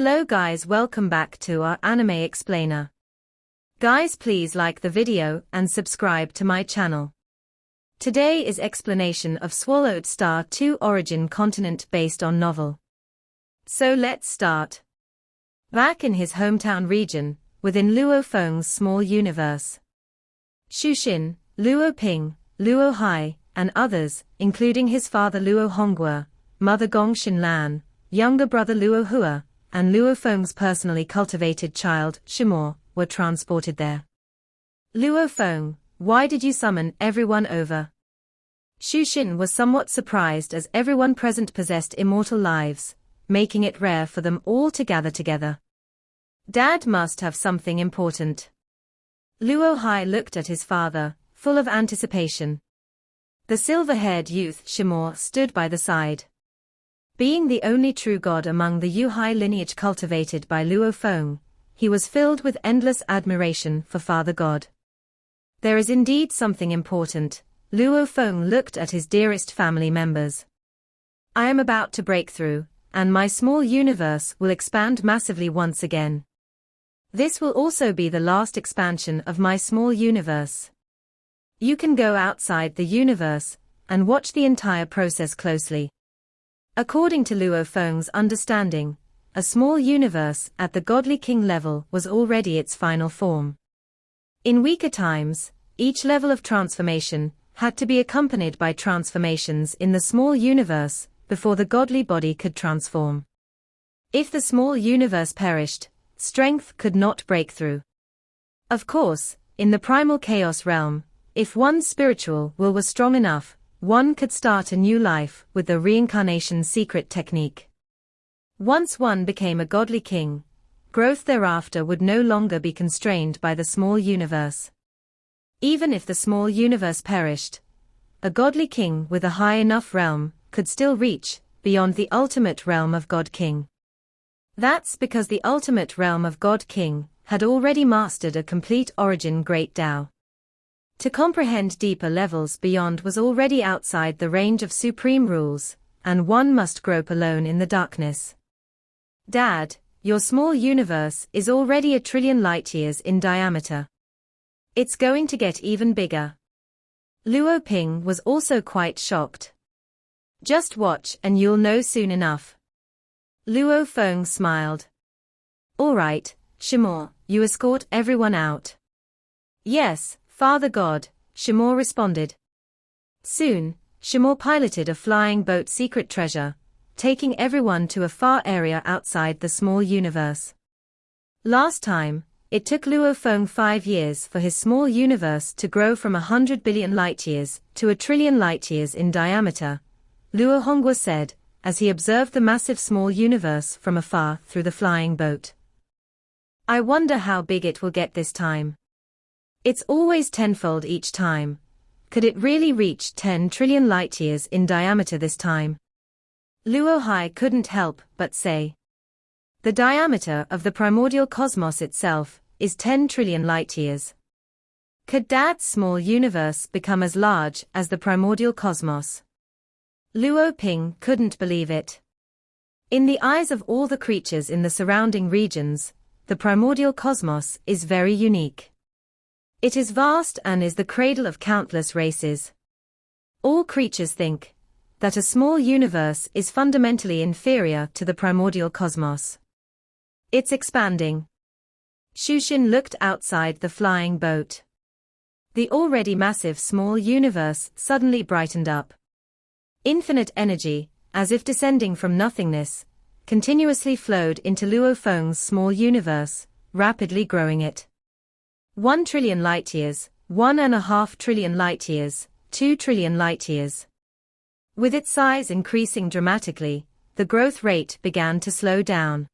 Hello guys, welcome back to our anime explainer. Guys, please like the video and subscribe to my channel. Today is explanation of Swallowed Star 2 origin continent based on novel. So let's start. Back in his hometown region, within Luo Feng's small universe, Shushin, Luo Ping, Luo Hai, and others, including his father Luo Honghua, mother Gongshin Lan, younger brother Luo Hua, and Luo Feng's personally cultivated child, Shimo, were transported there. Luo Feng, why did you summon everyone over? Shushin was somewhat surprised as everyone present possessed immortal lives, making it rare for them all to gather together. Dad must have something important. Luo Hai looked at his father, full of anticipation. The silver-haired youth Shimo stood by the side. Being the only true god among the Yuhai lineage cultivated by Luo Feng, he was filled with endless admiration for Father God. There is indeed something important. Luo Feng looked at his dearest family members. I am about to break through, and my small universe will expand massively once again. This will also be the last expansion of my small universe. You can go outside the universe and watch the entire process closely. According to Luo Feng's understanding, a small universe at the godly king level was already its final form. In weaker times, each level of transformation had to be accompanied by transformations in the small universe before the godly body could transform. If the small universe perished, strength could not break through. Of course, in the primal chaos realm, if one's spiritual will was strong enough, one could start a new life with the reincarnation secret technique. Once one became a godly king, growth thereafter would no longer be constrained by the small universe. Even if the small universe perished, a godly king with a high enough realm could still reach beyond the ultimate realm of God King. That's because the ultimate realm of God King had already mastered a complete origin Great Tao. To comprehend deeper levels beyond was already outside the range of supreme rules, and one must grope alone in the darkness. Dad, your small universe is already 1 trillion light-years in diameter. It's going to get even bigger. Luo Ping was also quite shocked. Just watch and you'll know soon enough. Luo Feng smiled. All right, Shimo, you escort everyone out. Yes, Father God, Shimo responded. Soon, Shimo piloted a flying boat secret treasure, taking everyone to a far area outside the small universe. Last time, it took Luo Feng 5 years for his small universe to grow from 100 billion light-years to 1 trillion light-years in diameter, Luo Honghua said, as he observed the massive small universe from afar through the flying boat. I wonder how big it will get this time. It's always tenfold each time. Could it really reach 10 trillion light-years in diameter this time? Luo Hai couldn't help but say. The diameter of the primordial cosmos itself is 10 trillion light-years. Could Dad's small universe become as large as the primordial cosmos? Luo Ping couldn't believe it. In the eyes of all the creatures in the surrounding regions, the primordial cosmos is very unique. It is vast and is the cradle of countless races. All creatures think that a small universe is fundamentally inferior to the primordial cosmos. It's expanding. Shushin looked outside the flying boat. The already massive small universe suddenly brightened up. Infinite energy, as if descending from nothingness, continuously flowed into Luo Feng's small universe, rapidly growing it. 1 trillion light-years, 1.5 trillion light-years, 2 trillion light-years. With its size increasing dramatically, the growth rate began to slow down.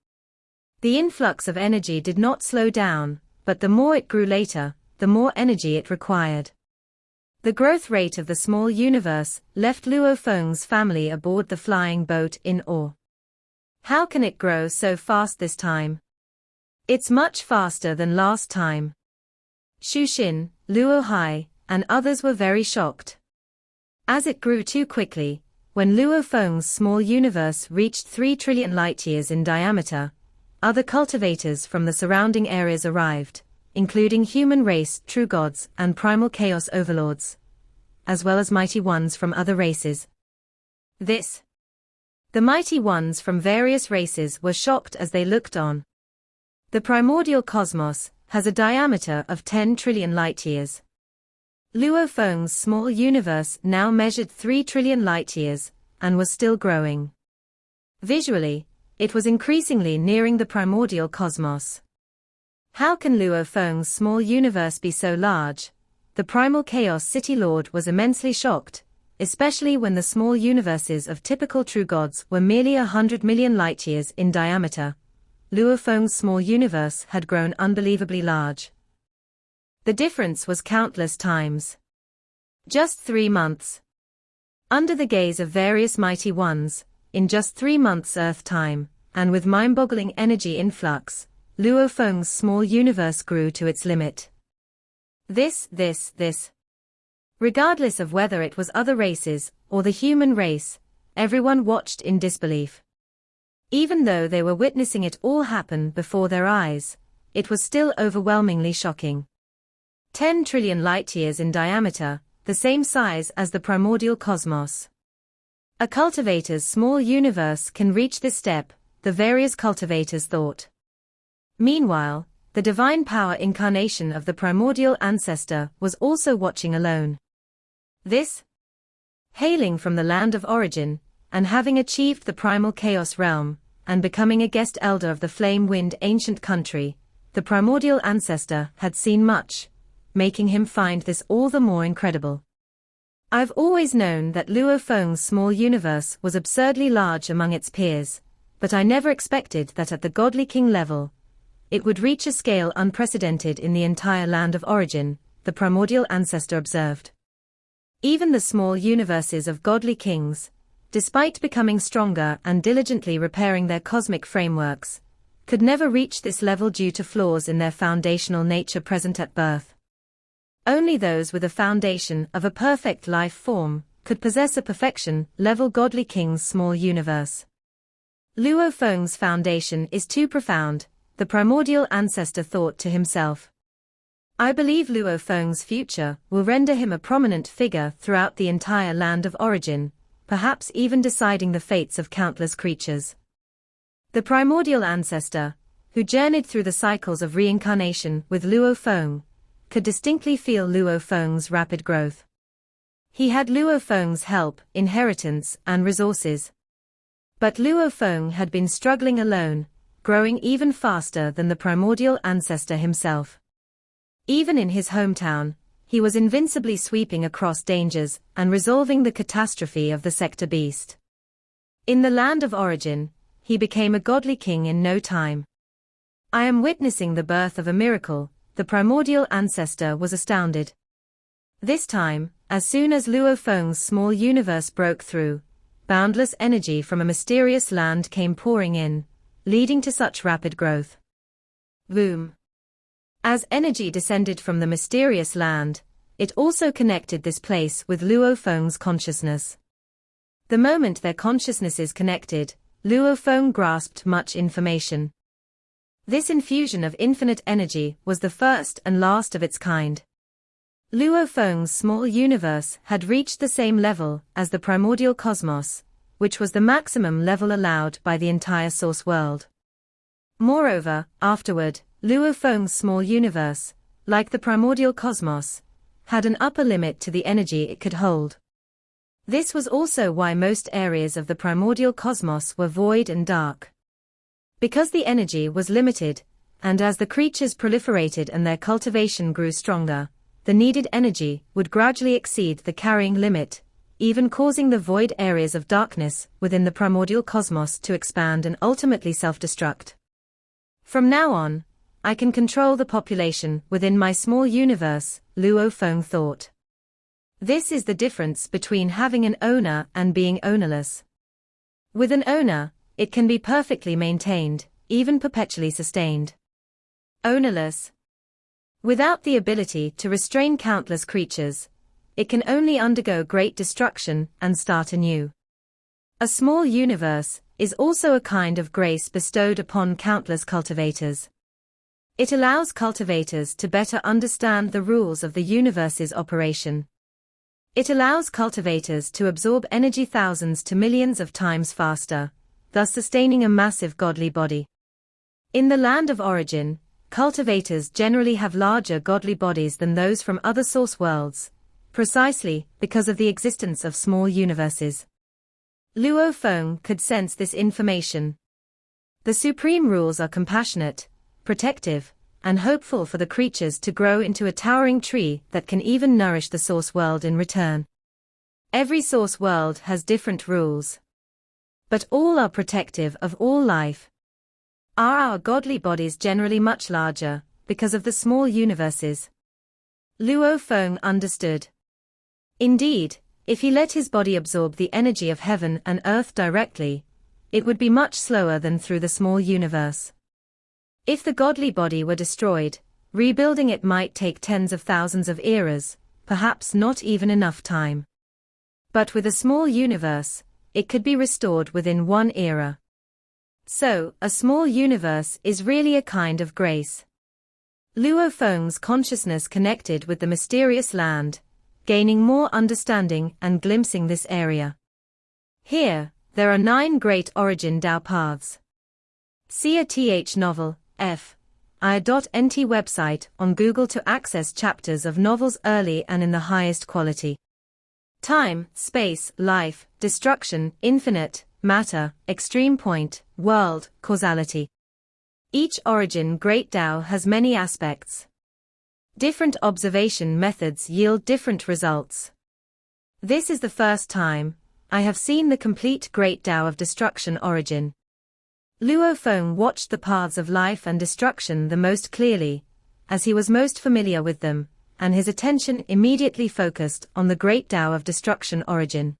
The influx of energy did not slow down, but the more it grew later, the more energy it required. The growth rate of the small universe left Luo Feng's family aboard the flying boat in awe. How can it grow so fast this time? It's much faster than last time. Shushin, Luo Hai, and others were very shocked. As it grew too quickly, when Luo Feng's small universe reached 3 trillion light-years in diameter, other cultivators from the surrounding areas arrived, including human race true gods and primal chaos overlords, as well as mighty ones from other races. The mighty ones from various races were shocked as they looked on. The primordial cosmos has a diameter of 10 trillion light-years. Luo Feng's small universe now measured 3 trillion light-years, and was still growing. Visually, it was increasingly nearing the primordial cosmos. How can Luo Feng's small universe be so large? The primal chaos city lord was immensely shocked, especially when the small universes of typical true gods were merely 100 million light-years in diameter. Luo Feng's small universe had grown unbelievably large. The difference was countless times. Just 3 months. Under the gaze of various mighty ones, in just 3 months Earth time, and with mind-boggling energy influx, Luo Feng's small universe grew to its limit. Regardless of whether it was other races or the human race, everyone watched in disbelief. Even though they were witnessing it all happen before their eyes, it was still overwhelmingly shocking. 10 trillion light-years in diameter, the same size as the primordial cosmos. A cultivator's small universe can reach this step, the various cultivators thought. Meanwhile, the divine power incarnation of the primordial ancestor was also watching alone. Hailing from the land of origin, and having achieved the primal chaos realm, and becoming a guest elder of the flame-wind ancient country, the primordial ancestor had seen much, making him find this all the more incredible. I've always known that Luo Feng's small universe was absurdly large among its peers, but I never expected that at the godly king level, it would reach a scale unprecedented in the entire land of origin, the primordial ancestor observed. Even the small universes of godly kings, despite becoming stronger and diligently repairing their cosmic frameworks, could never reach this level due to flaws in their foundational nature present at birth. Only those with a foundation of a perfect life form could possess a perfection-level godly king's small universe. Luo Feng's foundation is too profound, the primordial ancestor thought to himself. I believe Luo Feng's future will render him a prominent figure throughout the entire land of origin, perhaps even deciding the fates of countless creatures. The primordial ancestor, who journeyed through the cycles of reincarnation with Luo Feng, could distinctly feel Luo Feng's rapid growth. He had Luo Feng's help, inheritance, and resources. But Luo Feng had been struggling alone, growing even faster than the primordial ancestor himself. Even in his hometown, he was invincibly sweeping across dangers and resolving the catastrophe of the sector beast. In the land of origin, he became a godly king in no time. I am witnessing the birth of a miracle, the primordial ancestor was astounded. This time, as soon as Luo Feng's small universe broke through, boundless energy from a mysterious land came pouring in, leading to such rapid growth. Boom. As energy descended from the mysterious land, it also connected this place with Luo Feng's consciousness. The moment their consciousnesses connected, Luo Feng grasped much information. This infusion of infinite energy was the first and last of its kind. Luo Feng's small universe had reached the same level as the primordial cosmos, which was the maximum level allowed by the entire source world. Moreover, afterward, Luo Feng's small universe, like the primordial cosmos, had an upper limit to the energy it could hold. This was also why most areas of the primordial cosmos were void and dark. Because the energy was limited, and as the creatures proliferated and their cultivation grew stronger, the needed energy would gradually exceed the carrying limit, even causing the void areas of darkness within the primordial cosmos to expand and ultimately self-destruct. From now on, I can control the population within my small universe, Luo Feng thought. This is the difference between having an owner and being ownerless. With an owner, it can be perfectly maintained, even perpetually sustained. Ownerless. Without the ability to restrain countless creatures, it can only undergo great destruction and start anew. A small universe, is also a kind of grace bestowed upon countless cultivators. It allows cultivators to better understand the rules of the universe's operation. It allows cultivators to absorb energy thousands to millions of times faster, thus sustaining a massive godly body. In the land of origin, cultivators generally have larger godly bodies than those from other source worlds, precisely because of the existence of small universes. Luo Feng could sense this information. The supreme rules are compassionate, protective, and hopeful for the creatures to grow into a towering tree that can even nourish the source world in return. Every source world has different rules, but all are protective of all life. Are our godly bodies generally much larger, because of the small universes? Luo Feng understood. Indeed, if he let his body absorb the energy of heaven and earth directly, it would be much slower than through the small universe. If the godly body were destroyed, rebuilding it might take tens of thousands of eras, perhaps not even enough time. But with a small universe, it could be restored within one era. So, a small universe is really a kind of grace. Luo Feng's consciousness connected with the mysterious land, gaining more understanding and glimpsing this area. Here, there are 9 great origin Tao paths. See a TH novel, F.I.NT website on Google to access chapters of novels early and in the highest quality. Time, space, life, destruction, infinite, matter, extreme point, world, causality. Each origin great Tao has many aspects. Different observation methods yield different results. This is the first time I have seen the complete great Tao of destruction origin. Luo Feng watched the paths of life and destruction the most clearly, as he was most familiar with them, and his attention immediately focused on the great Tao of destruction origin.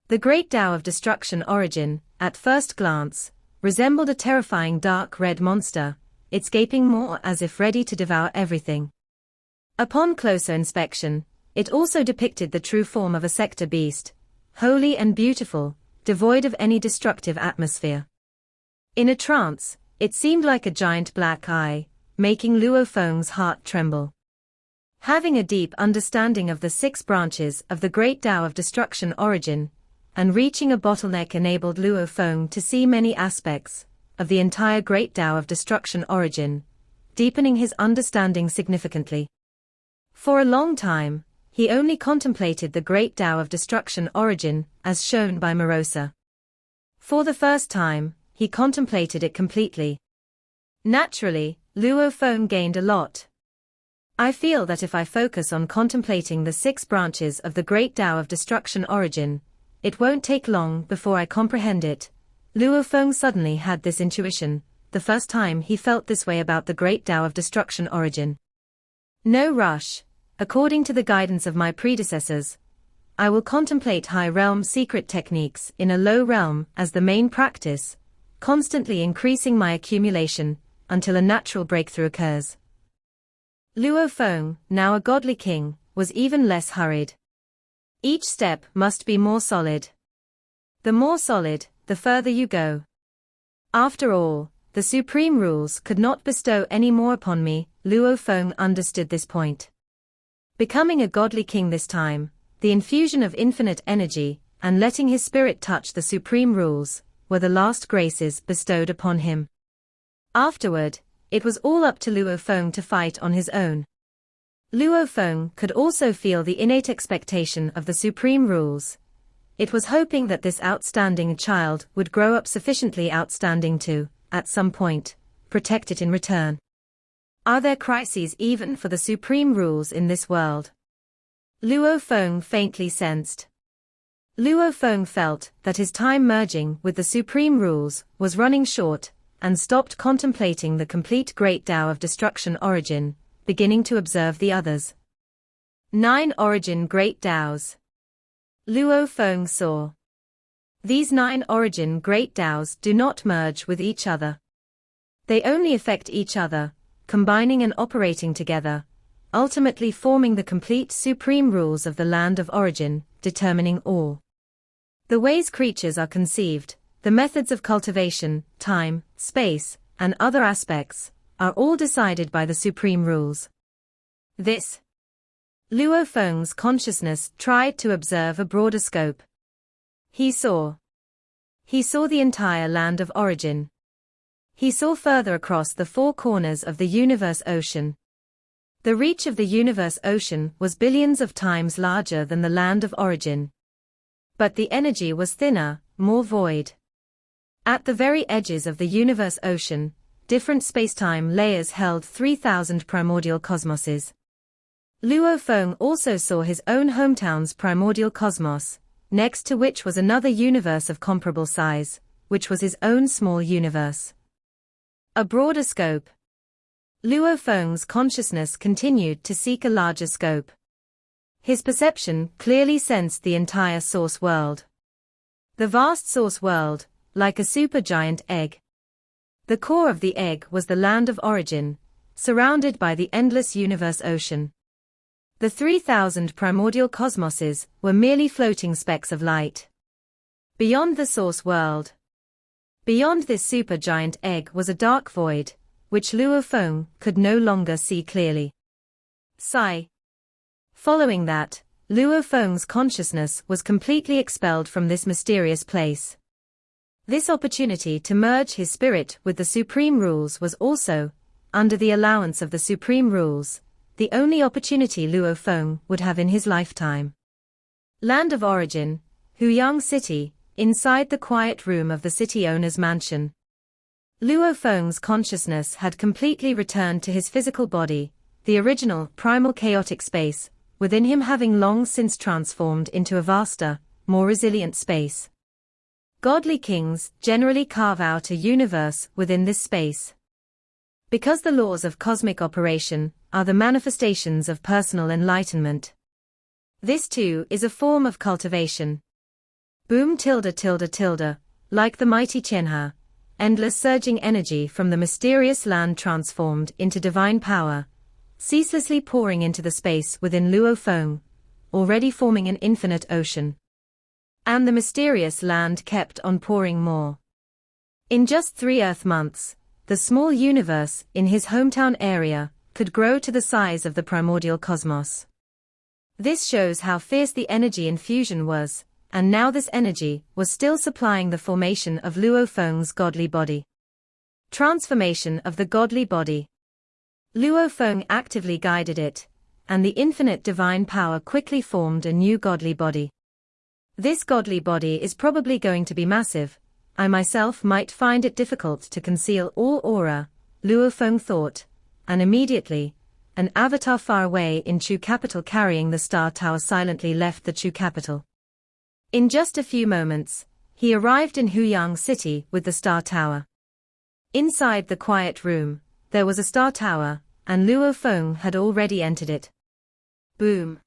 The great Tao of destruction origin, at first glance, resembled a terrifying dark red monster, its gaping maw as if ready to devour everything. Upon closer inspection, it also depicted the true form of a sector beast, holy and beautiful, devoid of any destructive atmosphere. In a trance, it seemed like a giant black eye, making Luo Feng's heart tremble. Having a deep understanding of the 6 branches of the great Tao of destruction origin, and reaching a bottleneck enabled Luo Feng to see many aspects of the entire great Tao of destruction origin, deepening his understanding significantly. For a long time, he only contemplated the great Tao of destruction origin as shown by Morosa. For the first time, he contemplated it completely. Naturally, Luo Feng gained a lot. I feel that if I focus on contemplating the 6 branches of the great Tao of destruction origin, it won't take long before I comprehend it. Luo Feng suddenly had this intuition, the first time he felt this way about the great Tao of destruction origin. No rush, according to the guidance of my predecessors. I will contemplate high realm secret techniques in a low realm as the main practice, constantly increasing my accumulation, until a natural breakthrough occurs. Luo Feng, now a godly king, was even less hurried. Each step must be more solid. The more solid, the further you go. After all, the supreme rules could not bestow any more upon me. Luo Feng understood this point. Becoming a godly king this time, the infusion of infinite energy, and letting his spirit touch the supreme rules, were the last graces bestowed upon him. Afterward, it was all up to Luo Feng to fight on his own. Luo Feng could also feel the innate expectation of the supreme rules. It was hoping that this outstanding child would grow up sufficiently outstanding to, at some point, protect it in return. Are there crises even for the supreme rules in this world? Luo Feng faintly sensed. Luo Feng felt that his time merging with the supreme rules was running short, and stopped contemplating the complete great Tao of destruction origin, beginning to observe the others. 9 origin great Taos. Luo Feng saw. These 9 origin great Taos do not merge with each other. They only affect each other, combining and operating together, ultimately forming the complete supreme rules of the land of origin, determining all. The ways creatures are conceived, the methods of cultivation, time, space, and other aspects, are all decided by the supreme rules. This. Luo Feng's consciousness tried to observe a broader scope. He saw the entire land of origin. He saw further across the four corners of the universe ocean. The reach of the universe ocean was billions of times larger than the land of origin. But the energy was thinner, more void. At the very edges of the universe ocean, different spacetime layers held 3,000 primordial cosmoses. Luo Feng also saw his own hometown's primordial cosmos, next to which was another universe of comparable size, which was his own small universe. A broader scope. Luo Feng's consciousness continued to seek a larger scope. His perception clearly sensed the entire source world. The vast source world, like a supergiant egg. The core of the egg was the land of origin, surrounded by the endless universe ocean. The 3,000 primordial cosmoses were merely floating specks of light. Beyond the source world, beyond this supergiant egg was a dark void, which Luo Feng could no longer see clearly. Sigh. Following that, Luo Feng's consciousness was completely expelled from this mysterious place. This opportunity to merge his spirit with the supreme rules was also, under the allowance of the supreme rules, the only opportunity Luo Feng would have in his lifetime. Land of origin, Huyang City, inside the quiet room of the city owner's mansion. Luo Feng's consciousness had completely returned to his physical body, the original primal chaotic space, within him having long since transformed into a vaster, more resilient space. Godly kings generally carve out a universe within this space. Because the laws of cosmic operation are the manifestations of personal enlightenment. This too is a form of cultivation. Boom tilde tilde tilde, like the mighty Qianhe, endless surging energy from the mysterious land transformed into divine power, ceaselessly pouring into the space within Luo Feng, already forming an infinite ocean. And the mysterious land kept on pouring more. In just 3 Earth months, the small universe in his hometown area could grow to the size of the primordial cosmos. This shows how fierce the energy infusion was, and now this energy was still supplying the formation of Luo Feng's godly body. Transformation of the godly body. Luo Feng actively guided it, and the infinite divine power quickly formed a new godly body. This godly body is probably going to be massive. I myself might find it difficult to conceal all aura, Luo Feng thought, and immediately, an avatar far away in Chu capital carrying the star tower silently left the Chu capital. In just a few moments, he arrived in Huyang City with the star tower. Inside the quiet room, there was a star tower, and Luo Feng had already entered it. Boom.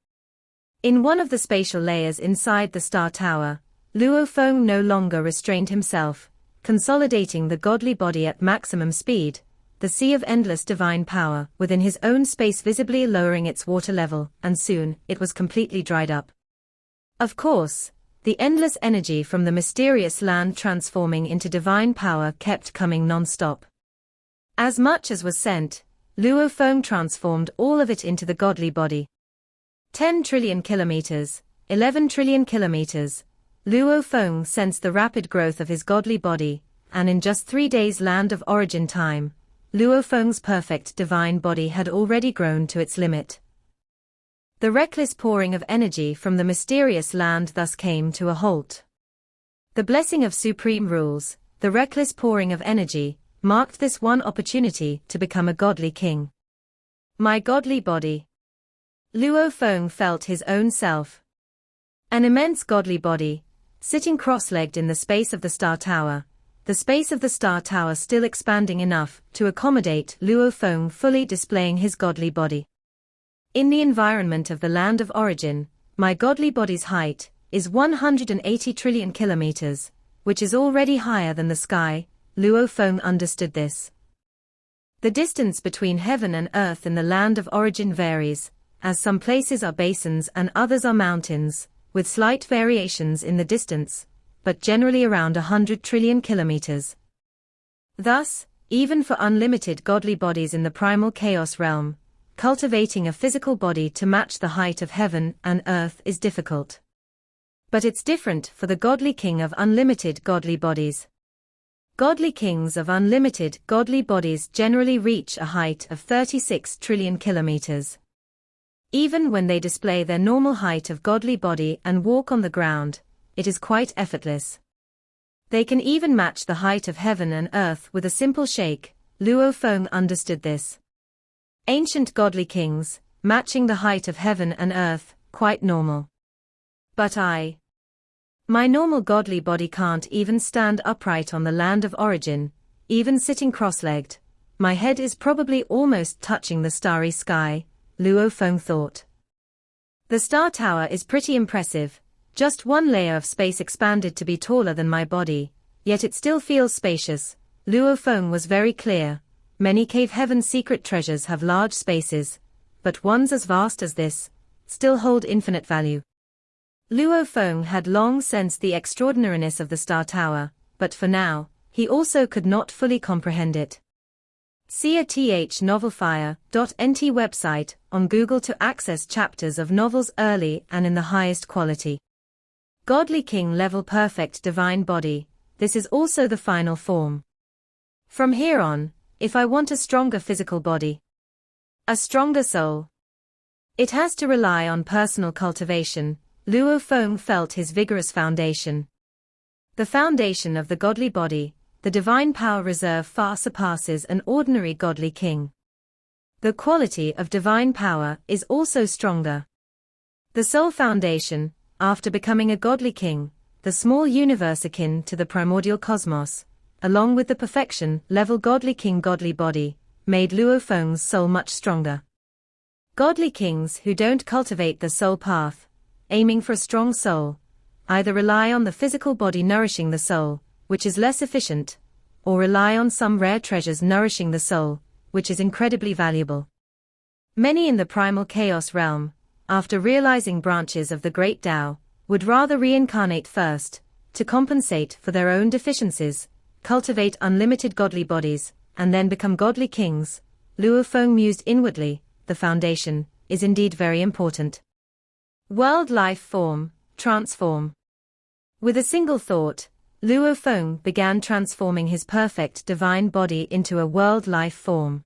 In one of the spatial layers inside the star tower, Luo Feng no longer restrained himself, consolidating the godly body at maximum speed, the sea of endless divine power within his own space visibly lowering its water level, and soon it was completely dried up. Of course, the endless energy from the mysterious land transforming into divine power kept coming non-stop. As much as was sent, Luo Feng transformed all of it into the godly body. 10 trillion kilometers, 11 trillion kilometers. Luo Feng sensed the rapid growth of his godly body, and in just 3 days' land of origin time, Luo Feng's perfect divine body had already grown to its limit. The reckless pouring of energy from the mysterious land thus came to a halt. The blessing of supreme rules, the reckless pouring of energy, marked this one opportunity to become a godly king. My godly body. Luo Feng felt his own self. An immense godly body, sitting cross-legged in the space of the star tower, the space of the star tower still expanding enough to accommodate Luo Feng fully displaying his godly body. In the environment of the land of origin, my godly body's height is 180 trillion kilometers, which is already higher than the sky. Luo Feng understood this. The distance between heaven and earth in the land of origin varies, as some places are basins and others are mountains, with slight variations in the distance. but generally around 100 trillion kilometers. Thus, even for unlimited godly bodies in the primal chaos realm, cultivating a physical body to match the height of heaven and earth is difficult. But it's different for the godly king of unlimited godly bodies. Godly kings of unlimited godly bodies generally reach a height of 36 trillion kilometers. Even when they display their normal height of godly body and walk on the ground, it is quite effortless. They can even match the height of heaven and earth with a simple shake. Luo Feng understood this. Ancient godly kings, matching the height of heaven and earth, quite normal. But my normal godly body can't even stand upright on the land of origin, even sitting cross-legged. My head is probably almost touching the starry sky, Luo Feng thought. The star tower is pretty impressive, just one layer of space expanded to be taller than my body, yet it still feels spacious. Luo Feng was very clear. Many cave heaven secret treasures have large spaces, but ones as vast as this still hold infinite value. Luo Feng had long sensed the extraordinariness of the Star Tower, but for now, he also could not fully comprehend it. See a thnovelfire.nt website on Google to access chapters of novels early and in the highest quality. Godly King level perfect divine body, this is also the final form. From here on, if I want a stronger physical body, a stronger soul, it has to rely on personal cultivation. Luo Feng felt his vigorous foundation. The foundation of the godly body, the divine power reserve far surpasses an ordinary godly king. The quality of divine power is also stronger. The soul foundation, after becoming a godly king, the small universe akin to the primordial cosmos, along with the perfection level godly king godly body, made Luo Feng's soul much stronger. Godly kings who don't cultivate the soul path, aiming for a strong soul, either rely on the physical body nourishing the soul, which is less efficient, or rely on some rare treasures nourishing the soul, which is incredibly valuable. Many in the primal chaos realm, after realizing branches of the great Tao, would rather reincarnate first, to compensate for their own deficiencies, cultivate unlimited godly bodies, and then become godly kings. Luo Feng mused inwardly, the foundation is indeed very important. World life form, transform. With a single thought, Luo Feng began transforming his perfect divine body into a world life form.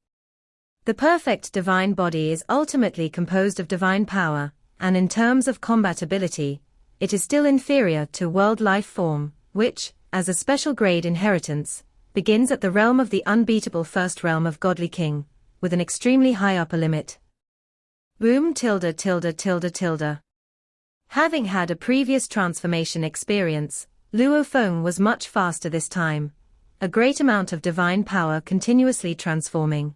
The perfect divine body is ultimately composed of divine power, and in terms of combatability, it is still inferior to world life form, which, as a special grade inheritance, begins at the realm of the unbeatable first realm of godly king, with an extremely high upper limit. Boom tilde tilde tilde tilde. Having had a previous transformation experience, Luo Feng was much faster this time, a great amount of divine power continuously transforming.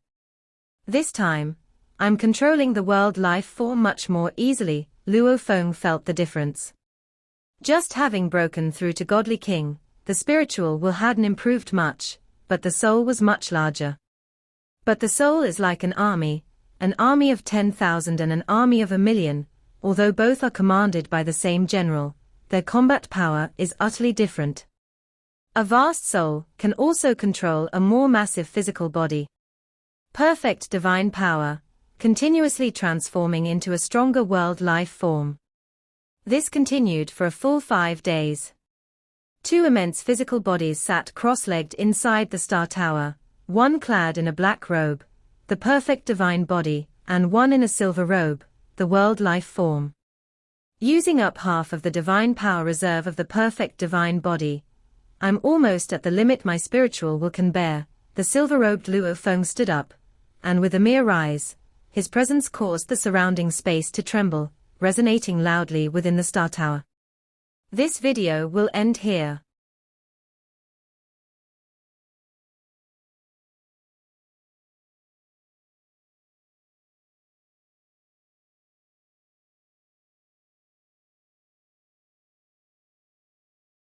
This time, I'm controlling the world life form much more easily. Luo Feng felt the difference. Just having broken through to godly king, the spiritual will hadn't improved much, but the soul was much larger. But the soul is like an army of 10,000 and an army of 1,000,000. Although both are commanded by the same general, their combat power is utterly different. A vast soul can also control a more massive physical body. Perfect divine power, continuously transforming into a stronger world life form. This continued for a full 5 days. 2 immense physical bodies sat cross-legged inside the Star Tower, one clad in a black robe, the perfect divine body, and one in a silver robe, the world life form. Using up half of the divine power reserve of the perfect divine body, I'm almost at the limit my spiritual will can bear. The silver-robed Luo Feng stood up, and with a mere rise, his presence caused the surrounding space to tremble, resonating loudly within the Star Tower. This video will end here.